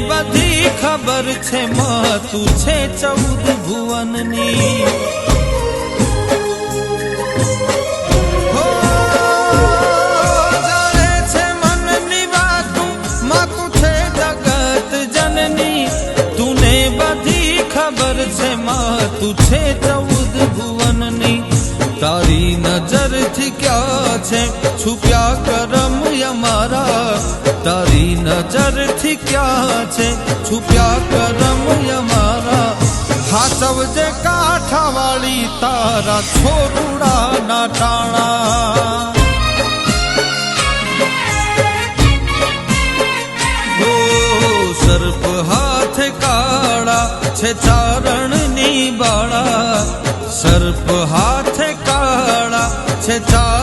બધી ખબર છે માતું છે 14 ભુવનની જાણે છે મનની વાતું માતું છે જગત જનની તુને બધી ખબર છે માતું છે 14 ભુવનની તારી નજરથી ક્યાં છે છુપ્યા કરમ અમારા તારી નજરથી ક્યાં છે છુપ્યા કરમ અમારા હાચવજે કાંઠાવાળી તારા છોરુડાના ટાણા સર્પ હાથે કાળા છે ચારણની બાળા સર્પ હાથે કાળા છે ચાર